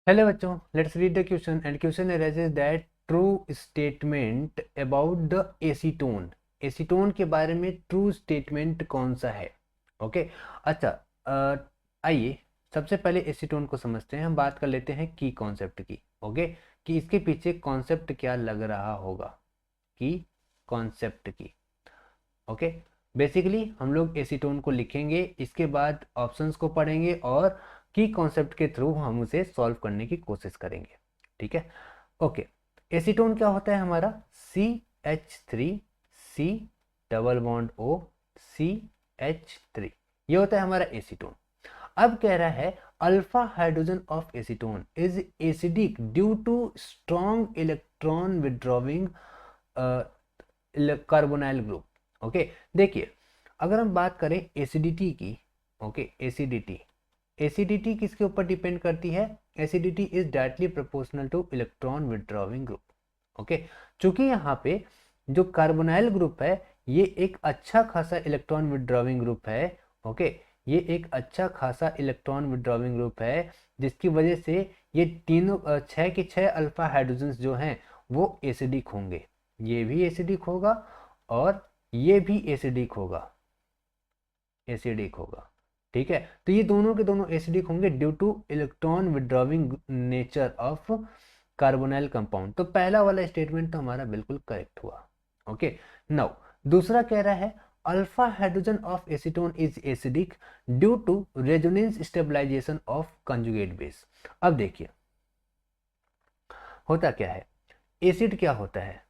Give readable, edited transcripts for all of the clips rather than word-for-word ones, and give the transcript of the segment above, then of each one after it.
Hello बच्चों, let's read the question and question arises that true statement about the acetone. Acetone के बारे में true statement कौन सा है? ओके। अच्छा, आइए सबसे पहले एसीटोन को समझते हैं। हम बात कर लेते हैं की कॉन्सेप्ट की। ओके, कि इसके पीछे कॉन्सेप्ट क्या लग रहा होगा, की कॉन्सेप्ट की। ओके, बेसिकली हम लोग एसीटोन को लिखेंगे, इसके बाद ऑप्शंस को पढ़ेंगे और की कॉन्सेप्ट के थ्रू हम उसे सॉल्व करने की कोशिश करेंगे। ठीक है, ओके। एसीटोन क्या होता है हमारा? CH3 C double bond O CH3, ये होता है हमारा एसीटोन। अब कह रहा है alpha hydrogen of acetone is acidic due to strong electron withdrawing carbonyl group. Okay, देखिए अगर हम बात करें एसिडिटी की, ओके, एसिडिटी किसके ऊपर डिपेंड करती है? Acidity is directly proportional two electron withdrawing group. Okay, चूंकि यहाँ पे जो कार्बोनाइल ग्रुप है ये एक अच्छा खासा इलेक्ट्रॉन विड्रॉविंग ग्रुप है। ओके, ये एक अच्छा खासा इलेक्ट्रॉन विड्रॉविंग ग्रुप है, जिसकी वजह से ये तीनों 6 के 6 अल्फा हाइड्रोजन्स जो हैं वो एसिडिक होंगे। ये भी एसिडिक होगा और ये भी एसिडिक होगा। ठीक है, तो ये दोनों के दोनों एसिडिक होंगे due two electron withdrawing nature of carbonyl compound. तो पहला वाला स्टेटमेंट तो हमारा बिल्कुल करेक्ट हुआ। ओके, नाउ दूसरा कह रहा है alpha hydrogen of acetone is acidic due to resonance stabilisation of conjugate base. अब देखिए होता क्या है, एसिड क्या होता है?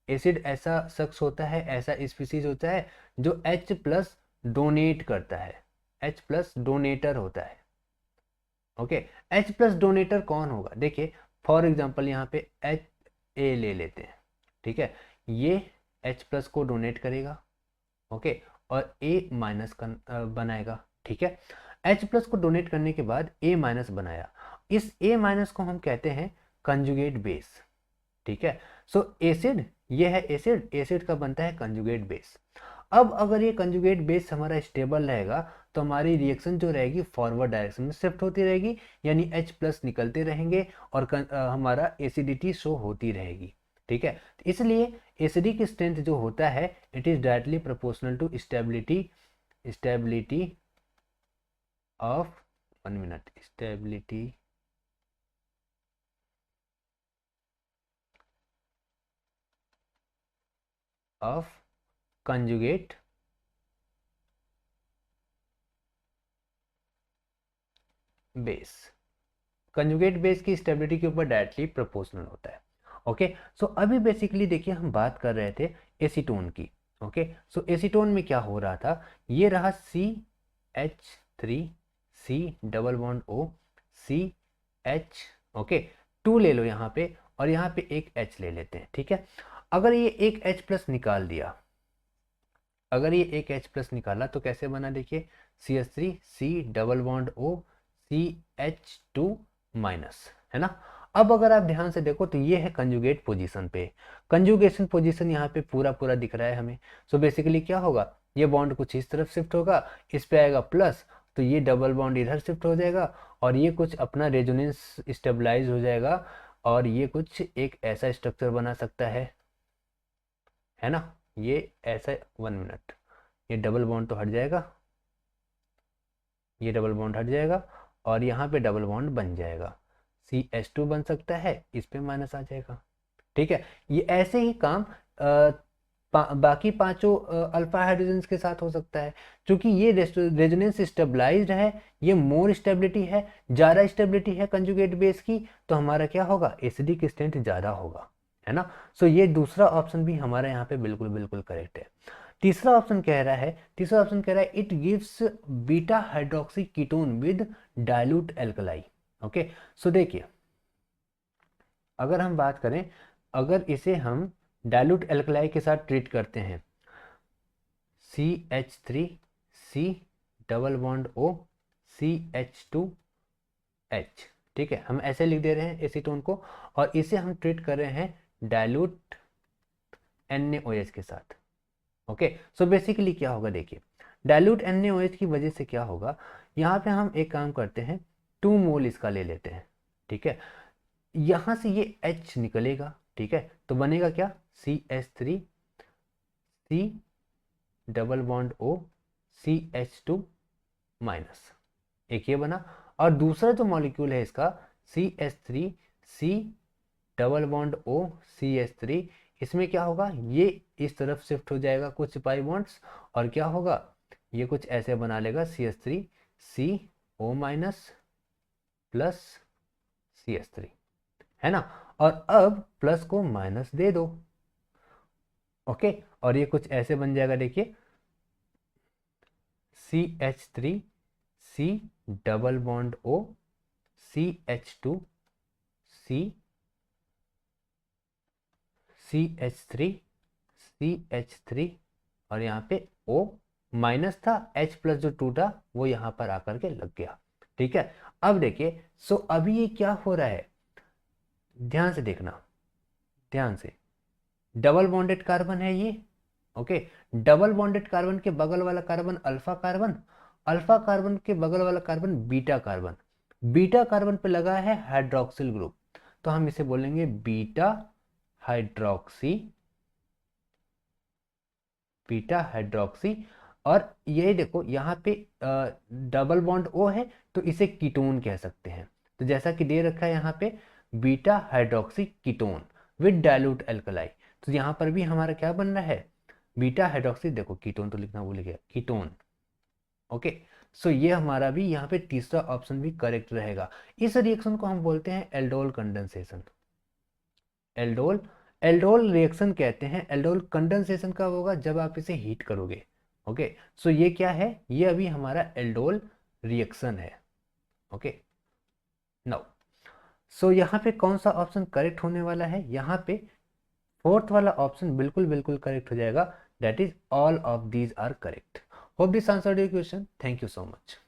एसिड ऐसा शख्स होता है, ऐसा स्पीसीज होता है जो H प्लस डोनेट करता है, H प्लस डोनेटर होता है। ओके, H प्लस डोनेटर कौन होगा? देखिए फॉर एग्जांपल यहाँ पे HA ले लेते हैं। ठीक है, ये H प्लस को डोनेट करेगा, ओके, और A माइनस बनाएगा। ठीक है, H प्लस को डोनेट करने के बाद A माइनस बनाया, इस A माइनस को हम कहते हैं कंजुगेट बेस। ठीक है, सो एसिड, ये है एसिड, एसिड का बनता है कंजुगेट बेस। अब अगर ये कंजुगेट बेस हमारा स्टेबल रहेगा तो हमारी रिएक्शन जो रहेगी फॉरवर्ड डायरेक्शन में शिफ्ट होती रहेगी, यानी H प्लस निकलते रहेंगे और हमारा एसिडिटी शो होती रहेगी। ठीक है, इसलिए एसिडिक स्ट्रेंथ जो होता है it is directly proportional to stability of 1 minute, stability of conjugate base. Conjugate base की स्टेबिलिटी के ऊपर डायरेक्टली प्रोपोर्शनल होता है। ओके, सो अभी बेसिकली देखिए हम बात कर रहे थे एसीटोन की। ओके, सो एसीटोन में क्या हो रहा था, ये रहा CH3 C double bond O CH। Okay, 2 ले लो यहाँ पे और यहाँ पे एक H ले लेते हैं। ठीक है, अगर ये एक H प्लस निकाल दिया, अगर ये एक H प्लस निकाला तो कैसे बना? देखिए CH3 C double bond O CH2 minus, है ना। अब अगर आप ध्यान से देखो तो ये है कंजुगेट पोजीशन पे, कंजुगेशन पोजीशन यहाँ पे पूरा पूरा दिख रहा है हमें। सो बेसिकली क्या होगा, ये बॉन्ड कुछ इस तरफ शिफ्ट होगा, इस पे आएगा प्लस, तो ये डबल बॉन्ड इधर शिफ्ट हो जाएगा और ये कुछ अपना रेजोनेंस स्टेबलाइज हो जाएगा और ये कुछ एक ऐसा स्ट्रक्चर बना सकता है ना। ये ऐसा 1 मिनट, ये डबल बॉन्ड तो हट जाएगा, ये डबल बॉन्ड हट जाएगा और यहाँ पे डबल बॉन्ड बन जाएगा, CH2 बन सकता है, इस पे माइनस आ जाएगा। ठीक है, ये ऐसे ही काम बाकी पांचों अल्फा हाइड्रोजन्स के साथ हो सकता है। क्योंकि ये रेजोनेंस स्टेबलाइज्ड है, ये मोर स्टेबिलिटी है, ज़्यादा स्टेबिलिटी है कंजुगेट बेस की, तो हमारा क्या होगा, एसिडिक स्ट्रेंथ ज़्यादा होगा, है ना। सो ये दूसरा ऑप्शन भी हमारा यहाँ पे बिल्कुल बिल्कुल करेक्ट है। तीसरा ऑप्शन कह रहा है, तीसरा ऑप्शन कह रहा है it gives beta hydroxy ketone with dilute alkali. Okay, so देखिए अगर हम बात करें, अगर इसे हम डाइल्यूट एल्कलाई के साथ ट्रीट करते हैं, CH3 C double bond O CH2H। ठीक है, हम ऐसे लिख दे रहे हैं एसीटोन को और इसे हम ट्रीट कर रहे हैं डाइल्यूट NaOH के साथ। ओके, सो बेसिकली क्या होगा, देखिए डाइल्यूट NaOH की वजह से क्या होगा, यहाँ पे हम एक काम करते हैं 2 मोल इसका ले लेते हैं। ठीक है, यहाँ से ये H निकलेगा, ठीक है, तो बनेगा क्या, CH3 C double bond O CH2 minus, एक ये बना। और दूसरा जो मॉलिक्यूल है इसका CH3 C double bond O CH3, इसमें क्या होगा, ये इस तरफ शिफ्ट हो जाएगा कुछ पाई बॉन्ड्स, और क्या होगा, ये कुछ ऐसे बना लेगा CH3 CO minus plus CH3, है ना। और अब प्लस को माइनस दे दो, ओके, और ये कुछ ऐसे बन जाएगा, देखिए CH3 C double bond O CH2 C CH3 CH3, और यहाँ पे O माइनस था, H प्लस जो टूटा वो यहाँ पर आकर के लग गया, ठीक है। अब देखिए, सो अभी ये क्या हो रहा है, ध्यान से देखना, ध्यान से, डबल बॉन्डेड कार्बन है ये, ओके, डबल बॉन्डेड कार्बन के बगल वाला carbon alpha carbon, alpha carbon के बगल वाला carbon beta carbon, beta carbon पे लगा है हाइड्रोक्सिल ग्रुप, तो हम इसे बोलेंगे बीटा हाइड्रोक्सी, बीटा हाइड्रोक्सी। और ये देखो यहाँ पे डबल बॉन्ड O है, तो इसे कीटोन कह सकते हैं, तो जैसा कि दे रखा है यहाँ पे beta hydroxy ketone with dilute alkali, तो यहाँ पर भी हमारा क्या बन रहा है, बीटा हाइड्रोक्सी, देखो कीटोन तो लिखना भूल गया, कीटोन, ओके। सो ये हमारा भी यहाँ पे तीसरा ऑप्शन भी करेक्ट रहेगा। इस रिएक्शन को हम बोलते हैं aldol condensation, aldol, aldol reaction कहते हैं। एल्डोल कंडेंसेशन कब होगा, जब आप इसे हीट करोगे, ओके। सो ये क्या है, ये अभी हमारा एल्डोल रिएक्शन है, ओके। नाउ, सो यहाँ पे कौन सा ऑप्शन करेक्ट होने वाला है, यहाँ पे फोर्थ वाला ऑप्शन बिल्कुल बिल्कुल करेक्ट हो जाएगा, that is all of these are correct. Hope this answered your question, thank you so much.